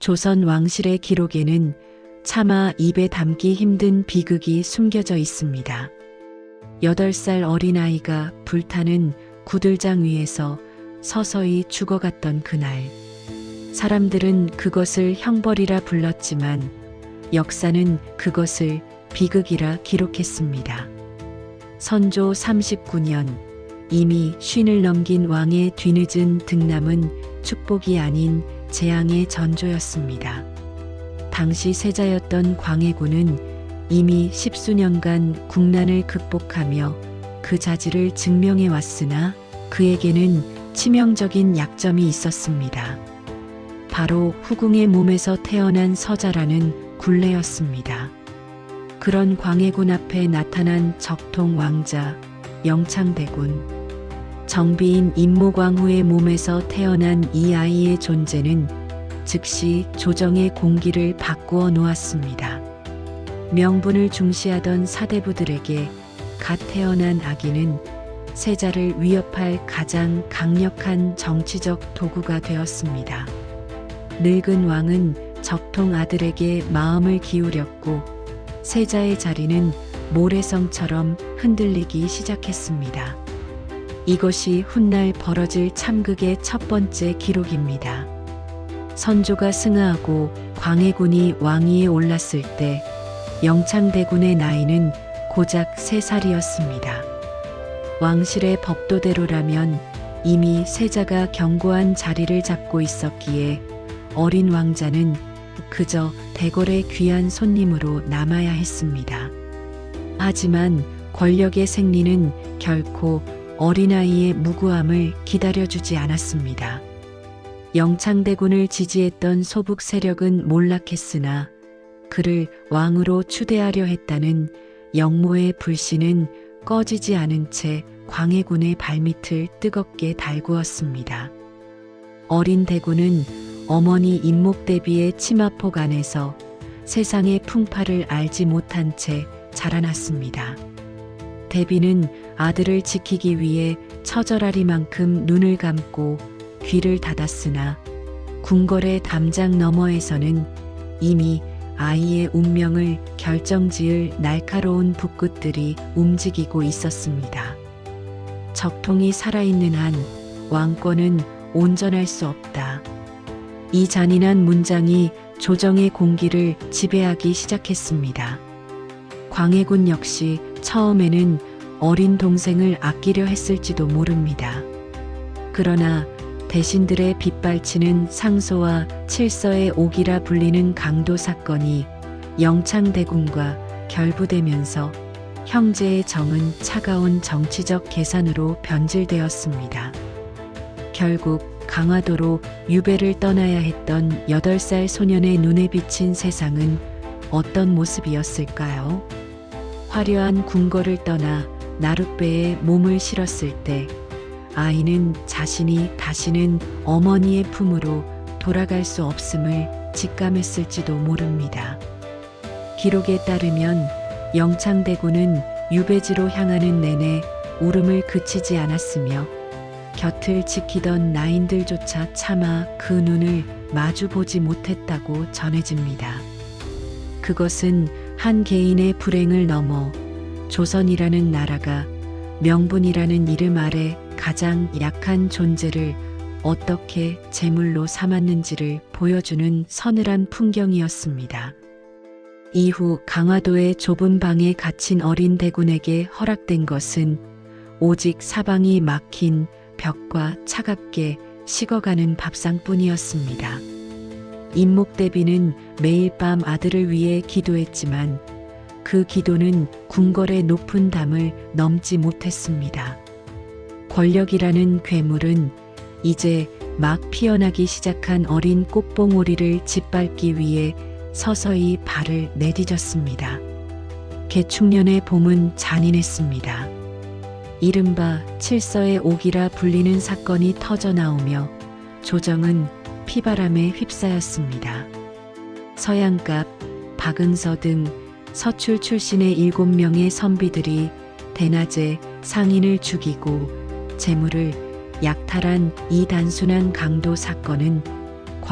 조선 왕실의 기록에는 차마 입에 담기 힘든 비극이 숨겨져 있습니다. 8살 어린아이가 불타는 구들장 위에서 서서히 죽어갔던 그날, 사람들은 그것을 형벌이라 불렀지만 역사는 그것을 비극이라 기록했습니다. 선조 39년, 이미 쉰을 넘긴 왕의 뒤늦은 등남은 축복이 아닌 재앙의 전조였습니다. 당시 세자였던 광해군은 이미 10수년간 국난을 극복하며 그 자질을 증명해 왔으나 그에게는 치명적인 약점이 있었습니다. 바로 후궁의 몸에서 태어난 서자라는 굴레였습니다. 그런 광해군 앞에 나타난 적통 왕자 영창대군. 정비인 임모광후의 몸에서 태어난 이 아이의 존재는 즉시 조정의 공기를 바꾸어 놓았습니다. 명분을 중시하던 사대부들에게 갓 태어난 아기는 세자를 위협할 가장 강력한 정치적 도구가 되었습니다. 늙은 왕은 적통 아들에게 마음을 기울였고 세자의 자리는 모래성처럼 흔들리기 시작했습니다. 이것이 훗날 벌어질 참극의 첫 번째 기록입니다. 선조가 승하하고 광해군이 왕위에 올랐을 때 영창대군의 나이는 고작 3살이었습니다. 왕실의 법도대로라면 이미 세자가 견고한 자리를 잡고 있었기에 어린 왕자는 그저 대궐의 귀한 손님으로 남아야 했습니다. 하지만 권력의 생리는 결코 어린아이의 무고함을 기다려주지 않았습니다. 영창대군을 지지했던 소북 세력은 몰락했으나 그를 왕으로 추대하려 했다는 영모의 불신은 꺼지지 않은 채 광해군의 발밑을 뜨겁게 달구었습니다. 어린 대군은 어머니 임목대비의 치마폭 안에서 세상의 풍파를 알지 못한 채 자라났습니다. 대비는 아들을 지키기 위해 처절하리만큼 눈을 감고 귀를 닫았으나 궁궐의 담장 너머에서는 이미 아이의 운명을 결정지을 날카로운 붓끝들이 움직이고 있었습니다. 적통이 살아있는 한 왕권은 온전할 수 없다. 이 잔인한 문장이 조정의 공기를 지배하기 시작했습니다. 광해군 역시 처음에는 어린 동생을 아끼려 했을지도 모릅니다. 그러나 대신들의 빗발치는 상소와 칠서의 옥이라 불리는 강도 사건이 영창대군과 결부되면서 형제의 정은 차가운 정치적 계산으로 변질되었습니다. 결국 강화도로 유배를 떠나야 했던 8살 소년의 눈에 비친 세상은 어떤 모습이었을까요? 화려한 궁궐을 떠나 나룻배에 몸을 실었을 때 아이는 자신이 다시는 어머니의 품으로 돌아갈 수 없음을 직감했을지도 모릅니다. 기록에 따르면 영창대군은 유배지로 향하는 내내 울음을 그치지 않았으며 곁을 지키던 나인들조차 차마 그 눈을 마주보지 못했다고 전해집니다. 그것은 한 개인의 불행을 넘어 조선이라는 나라가 명분이라는 이름 아래 가장 약한 존재를 어떻게 제물로 삼았는지를 보여주는 서늘한 풍경이었습니다. 이후 강화도의 좁은 방에 갇힌 어린 대군에게 허락된 것은 오직 사방이 막힌 벽과 차갑게 식어가는 밥상뿐이었습니다. 임목대비는 매일 밤 아들을 위해 기도했지만 그 기도는 궁궐의 높은 담을 넘지 못했습니다. 권력이라는 괴물은 이제 막 피어나기 시작한 어린 꽃봉오리를 짓밟기 위해 서서히 발을 내디뎠습니다. 개축년의 봄은 잔인했습니다. 이른바 칠서의 옥이라 불리는 사건이 터져 나오며 조정은 피바람에 휩싸였습니다. 서양갑, 박응서 등 서출 출신의 7명의 선비들이 대낮에 상인을 죽이고 재물을 약탈한 이 단순한 강도 사건은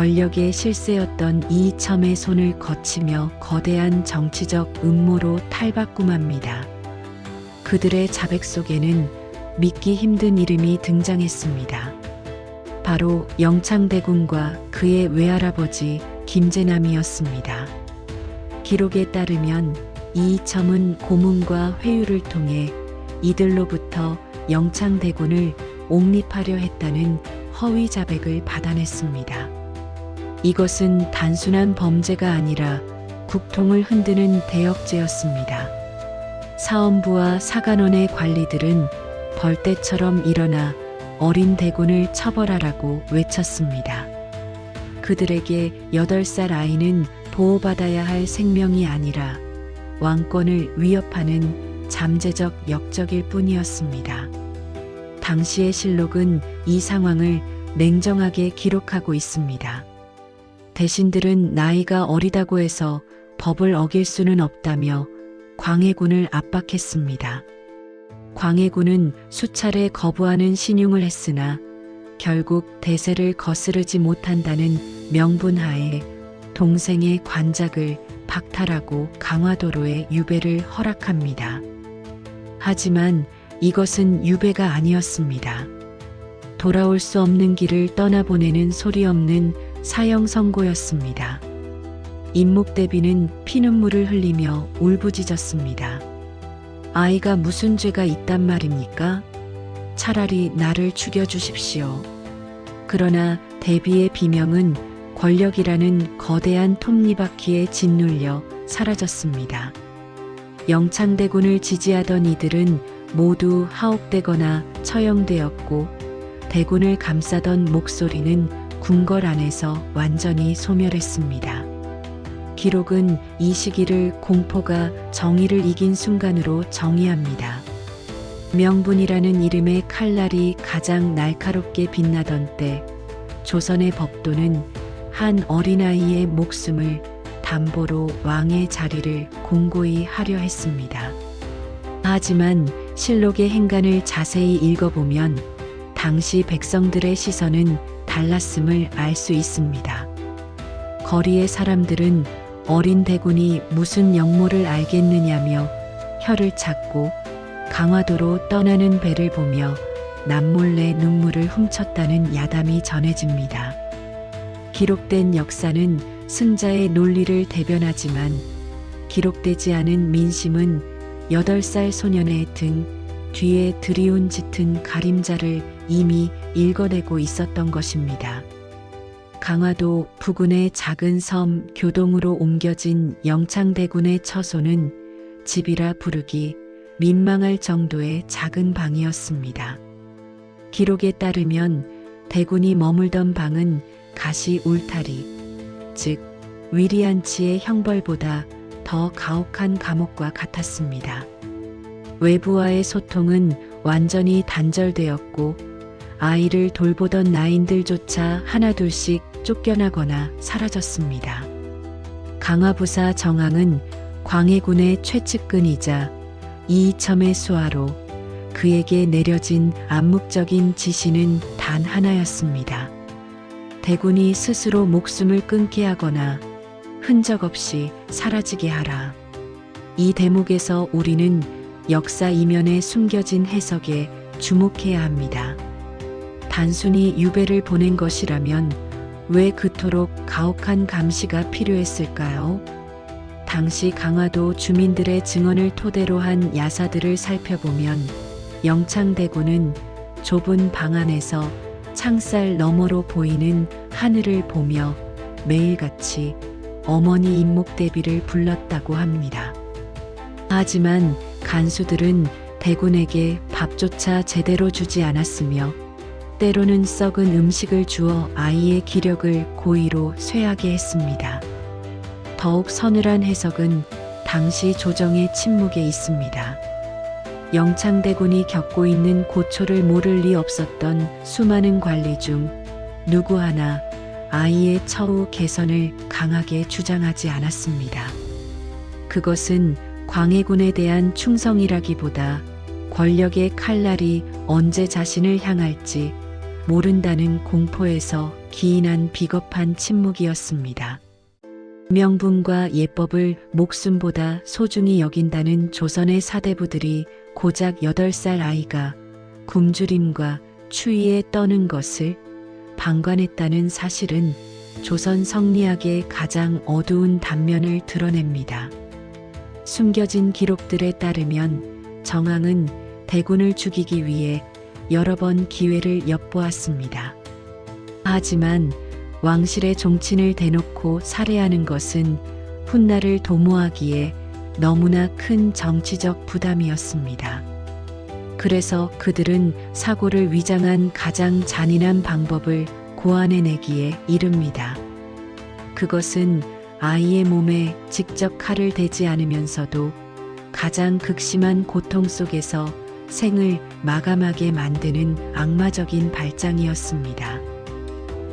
권력의 실세였던 이이첨의 손을 거치며 거대한 정치적 음모로 탈바꿈합니다. 그들의 자백 속에는 믿기 힘든 이름이 등장했습니다. 바로 영창대군과 그의 외할아버지 김재남이었습니다. 기록에 따르면 이이첨은 고문과 회유를 통해 이들로부터 영창대군을 옹립하려 했다는 허위 자백을 받아냈습니다. 이것은 단순한 범죄가 아니라 국통을 흔드는 대역죄였습니다. 사헌부와 사간원의 관리들은 벌떼처럼 일어나 어린 대군을 처벌하라고 외쳤습니다. 그들에게 8살 아이는 보호받아야 할 생명이 아니라 왕권을 위협하는 잠재적 역적일 뿐이었습니다. 당시의 실록은 이 상황을 냉정하게 기록하고 있습니다. 대신들은 나이가 어리다고 해서 법을 어길 수는 없다며 광해군을 압박했습니다. 광해군은 수차례 거부하는 신용을 했으나 결국 대세를 거스르지 못한다는 명분하에 동생의 관작을 박탈하고 강화도로의 유배를 허락합니다. 하지만 이것은 유배가 아니었습니다. 돌아올 수 없는 길을 떠나보내는 소리 없는 사형 선고였습니다. 임목대비는 피눈물을 흘리며 울부짖었습니다. 아이가 무슨 죄가 있단 말입니까? 차라리 나를 죽여주십시오. 그러나 대비의 비명은 권력이라는 거대한 톱니바퀴에 짓눌려 사라졌습니다. 영창대군을 지지하던 이들은 모두 하옥되거나 처형되었고 대군을 감싸던 목소리는 궁궐 안에서 완전히 소멸했습니다. 기록은 이 시기를 공포가 정의를 이긴 순간으로 정의합니다. 명분이라는 이름의 칼날이 가장 날카롭게 빛나던 때 조선의 법도는 한 어린아이의 목숨을 담보로 왕의 자리를 공고히 하려 했습니다. 하지만 실록의 행간을 자세히 읽어보면 당시 백성들의 시선은 달랐음을 알 수 있습니다. 거리의 사람들은 어린 대군이 무슨 역모를 알겠느냐며 혀를 찾고 강화도로 떠나는 배를 보며 남몰래 눈물을 훔쳤다는 야담이 전해집니다. 기록된 역사는 승자의 논리를 대변하지만 기록되지 않은 민심은 8살 소년의 등 뒤에 드리운 짙은 가림자를 이미 읽어내고 있었던 것입니다. 강화도 부근의 작은 섬 교동으로 옮겨진 영창대군의 처소는 집이라 부르기 민망할 정도의 작은 방이었습니다. 기록에 따르면 대군이 머물던 방은 가시 울타리, 즉 위리안치의 형벌보다 더 가혹한 감옥과 같았습니다. 외부와의 소통은 완전히 단절되었고 아이를 돌보던 나인들조차 하나둘씩 쫓겨나거나 사라졌습니다. 강화부사 정항은 광해군의 최측근이자 이이첨의 수하로 그에게 내려진 암묵적인 지시는 단 하나였습니다. 대군이 스스로 목숨을 끊게 하거나 흔적 없이 사라지게 하라. 이 대목에서 우리는 역사 이면에 숨겨진 해석에 주목해야 합니다. 단순히 유배를 보낸 것이라면 왜 그토록 가혹한 감시가 필요했을까요? 당시 강화도 주민들의 증언을 토대로 한 야사들을 살펴보면 영창대군은 좁은 방 안에서 창살 너머로 보이는 하늘을 보며 매일같이 어머니 임목대비를 불렀다고 합니다. 하지만 간수들은 대군에게 밥조차 제대로 주지 않았으며 때로는 썩은 음식을 주어 아이의 기력을 고의로 쇠하게 했습니다. 더욱 서늘한 해석은 당시 조정의 침묵에 있습니다. 영창대군이 겪고 있는 고초를 모를 리 없었던 수많은 관리 중 누구 하나 아이의 처우 개선을 강하게 주장하지 않았습니다. 그것은 광해군에 대한 충성이라기보다 권력의 칼날이 언제 자신을 향할지 모른다는 공포에서 기인한 비겁한 침묵이었습니다. 명분과 예법을 목숨보다 소중히 여긴다는 조선의 사대부들이 고작 8살 아이가 굶주림과 추위에 떠는 것을 방관했다는 사실은 조선 성리학의 가장 어두운 단면을 드러냅니다. 숨겨진 기록들에 따르면 정왕은 대군을 죽이기 위해 여러 번 기회를 엿보았습니다. 하지만 왕실의 종친을 대놓고 살해하는 것은 훗날을 도모하기에 너무나 큰 정치적 부담이었습니다. 그래서 그들은 사고를 위장한 가장 잔인한 방법을 고안해내기에 이릅니다. 그것은 아이의 몸에 직접 칼을 대지 않으면서도 가장 극심한 고통 속에서 생을 마감하게 만드는 악마적인 발장이었습니다.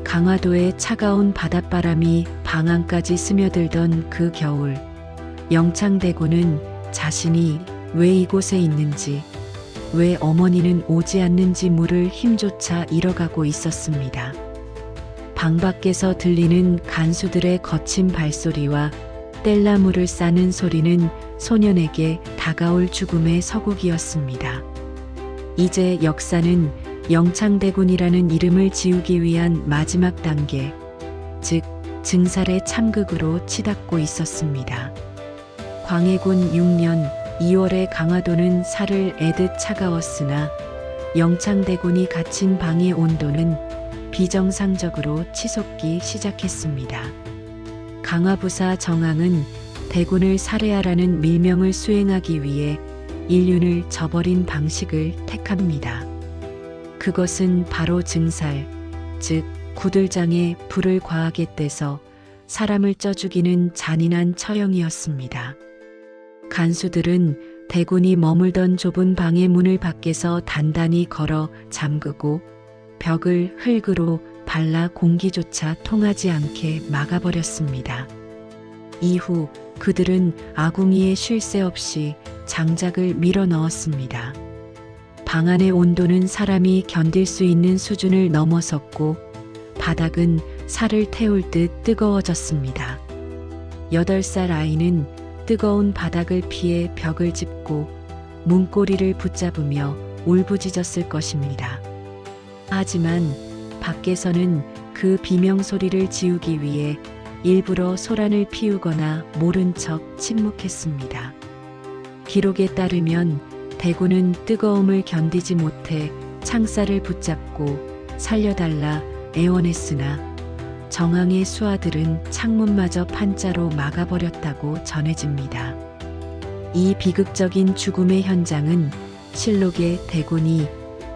강화도의 차가운 바닷바람이 방안까지 스며들던 그 겨울, 영창대군은 자신이 왜 이곳에 있는지, 왜 어머니는 오지 않는지 물을 힘조차 잃어가고 있었습니다. 방 밖에서 들리는 간수들의 거친 발소리와 뗄나무를 싸는 소리는 소년에게 다가올 죽음의 서곡이었습니다. 이제 역사는 영창대군이라는 이름을 지우기 위한 마지막 단계, 즉 증살의 참극으로 치닫고 있었습니다. 광해군 6년 2월에 강화도는 살을 애듯 차가웠으나 영창대군이 갇힌 방의 온도는 비정상적으로 치솟기 시작했습니다. 강화부사 정왕은 대군을 살해하라는 밀명을 수행하기 위해 인륜을 저버린 방식을 택합니다. 그것은 바로 증살, 즉 구들장에 불을 과하게 떼서 사람을 쪄 죽이는 잔인한 처형이었습니다. 간수들은 대군이 머물던 좁은 방의 문을 밖에서 단단히 걸어 잠그고 벽을 흙으로 발라 공기조차 통하지 않게 막아버렸습니다. 이후 그들은 아궁이에 쉴 새 없이 장작을 밀어 넣었습니다. 방 안의 온도는 사람이 견딜 수 있는 수준을 넘어섰고 바닥은 살을 태울 듯 뜨거워졌습니다. 8살 아이는 뜨거운 바닥을 피해 벽을 짚고 문고리를 붙잡으며 울부짖었을 것입니다. 하지만 밖에서는 그 비명소리를 지우기 위해 일부러 소란을 피우거나 모른 척 침묵했습니다. 기록에 따르면 대군은 뜨거움을 견디지 못해 창살을 붙잡고 살려달라 애원했으나 정왕의 수하들은 창문마저 판자로 막아버렸다고 전해집니다. 이 비극적인 죽음의 현장은 실록의 대군이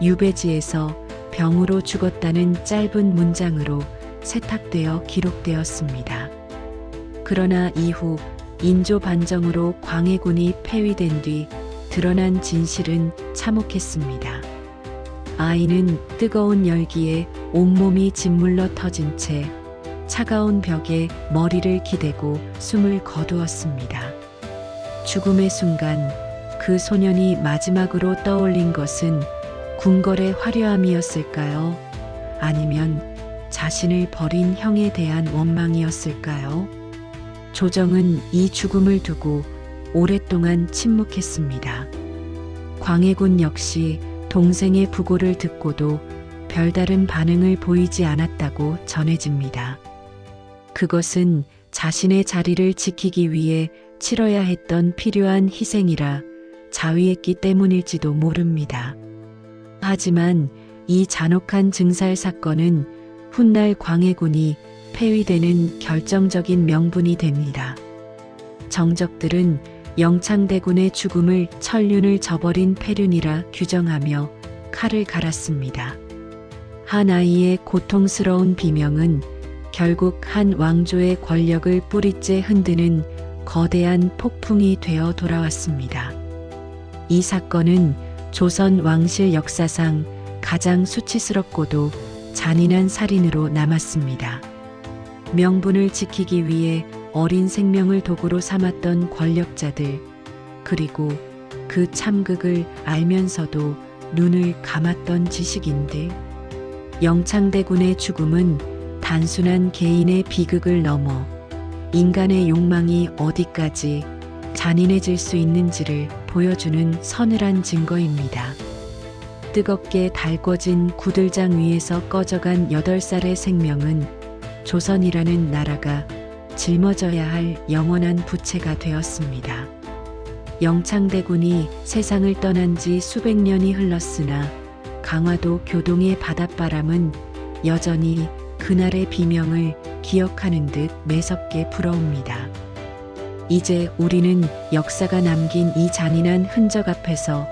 유배지에서 병으로 죽었다는 짧은 문장으로 세탁되어 기록되었습니다. 그러나 이후 인조 반정으로 광해군이 폐위된 뒤 드러난 진실은 참혹했습니다. 아이는 뜨거운 열기에 온몸이 짓물러 터진 채 차가운 벽에 머리를 기대고 숨을 거두었습니다. 죽음의 순간 그 소년이 마지막으로 떠올린 것은 궁궐의 화려함이었을까요? 아니면 자신을 버린 형에 대한 원망이었을까요? 조정은 이 죽음을 두고 오랫동안 침묵했습니다. 광해군 역시 동생의 부고를 듣고도 별다른 반응을 보이지 않았다고 전해집니다. 그것은 자신의 자리를 지키기 위해 치러야 했던 필요한 희생이라 자위했기 때문일지도 모릅니다. 하지만 이 잔혹한 증살 사건은 훗날 광해군이 폐위되는 결정적인 명분이 됩니다. 정적들은 영창대군의 죽음을 천륜을 저버린 폐륜이라 규정하며 칼을 갈았습니다. 한 아이의 고통스러운 비명은 결국 한 왕조의 권력을 뿌리째 흔드는 거대한 폭풍이 되어 돌아왔습니다. 이 사건은 조선 왕실 역사상 가장 수치스럽고도 잔인한 살인으로 남았습니다. 명분을 지키기 위해 어린 생명을 도구로 삼았던 권력자들, 그리고 그 참극을 알면서도 눈을 감았던 지식인들. 영창대군의 죽음은 단순한 개인의 비극을 넘어 인간의 욕망이 어디까지 잔인해질 수 있는지를 보여주는 서늘한 증거입니다. 뜨겁게 달궈진 구들장 위에서 꺼져간 8살의 생명은 조선이라는 나라가 짊어져야 할 영원한 부채가 되었습니다. 영창대군이 세상을 떠난 지 수백 년이 흘렀으나 강화도 교동의 바닷바람은 여전히 그날의 비명을 기억하는 듯 매섭게 불어옵니다. 이제 우리는 역사가 남긴 이 잔인한 흔적 앞에서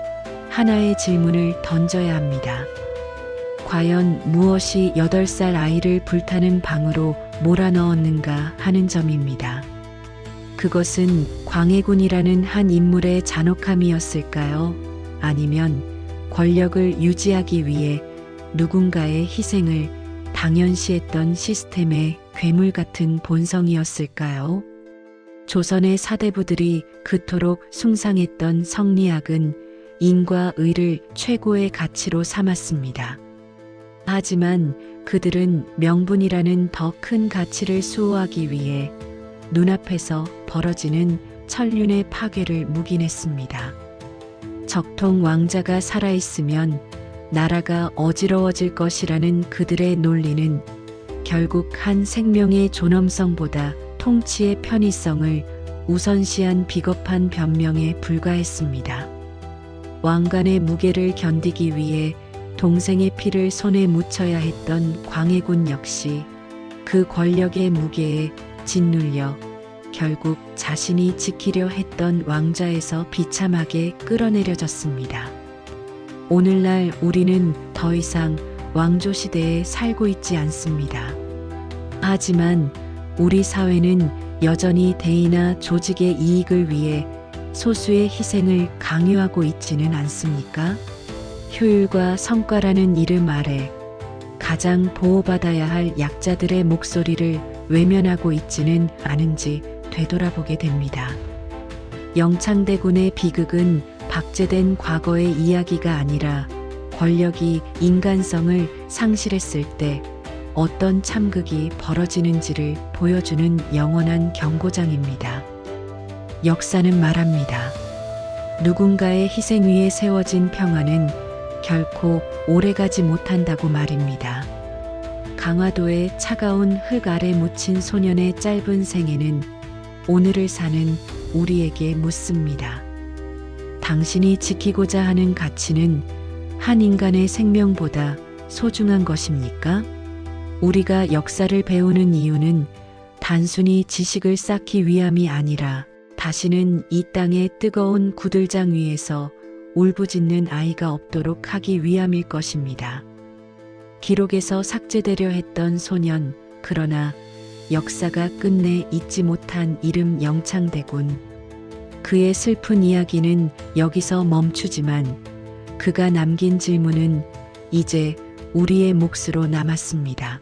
하나의 질문을 던져야 합니다. 과연 무엇이 8살 아이를 불타는 방으로 몰아넣었는가 하는 점입니다. 그것은 광해군이라는 한 인물의 잔혹함이었을까요? 아니면 권력을 유지하기 위해 누군가의 희생을 당연시했던 시스템의 괴물 같은 본성이었을까요? 조선의 사대부들이 그토록 숭상했던 성리학은 인과 의를 최고의 가치로 삼았습니다. 하지만 그들은 명분이라는 더 큰 가치를 수호하기 위해 눈앞에서 벌어지는 천륜의 파괴를 묵인했습니다. 적통 왕자가 살아있으면 나라가 어지러워질 것이라는 그들의 논리는 결국 한 생명의 존엄성보다 통치의 편의성을 우선시한 비겁한 변명에 불과했습니다. 왕관의 무게를 견디기 위해 동생의 피를 손에 묻혀야 했던 광해군 역시 그 권력의 무게에 짓눌려 결국 자신이 지키려 했던 왕좌에서 비참하게 끌어내려졌습니다. 오늘날 우리는 더 이상 왕조 시대에 살고 있지 않습니다. 하지만 우리 사회는 여전히 대의나 조직의 이익을 위해 소수의 희생을 강요하고 있지는 않습니까? 효율과 성과라는 이름 아래 가장 보호받아야 할 약자들의 목소리를 외면하고 있지는 않은지 되돌아보게 됩니다. 영창대군의 비극은 박제된 과거의 이야기가 아니라 권력이 인간성을 상실했을 때 어떤 참극이 벌어지는지를 보여주는 영원한 경고장입니다. 역사는 말합니다. 누군가의 희생 위에 세워진 평화는 결코 오래가지 못한다고 말입니다. 강화도의 차가운 흙 아래 묻힌 소년의 짧은 생애는 오늘을 사는 우리에게 묻습니다. 당신이 지키고자 하는 가치는 한 인간의 생명보다 소중한 것입니까? 우리가 역사를 배우는 이유는 단순히 지식을 쌓기 위함이 아니라 다시는 이 땅의 뜨거운 구들장 위에서 울부짖는 아이가 없도록 하기 위함일 것입니다. 기록에서 삭제되려 했던 소년, 그러나 역사가 끝내 잊지 못한 이름 영창대군. 그의 슬픈 이야기는 여기서 멈추지만 그가 남긴 질문은 이제 우리의 몫으로 남았습니다.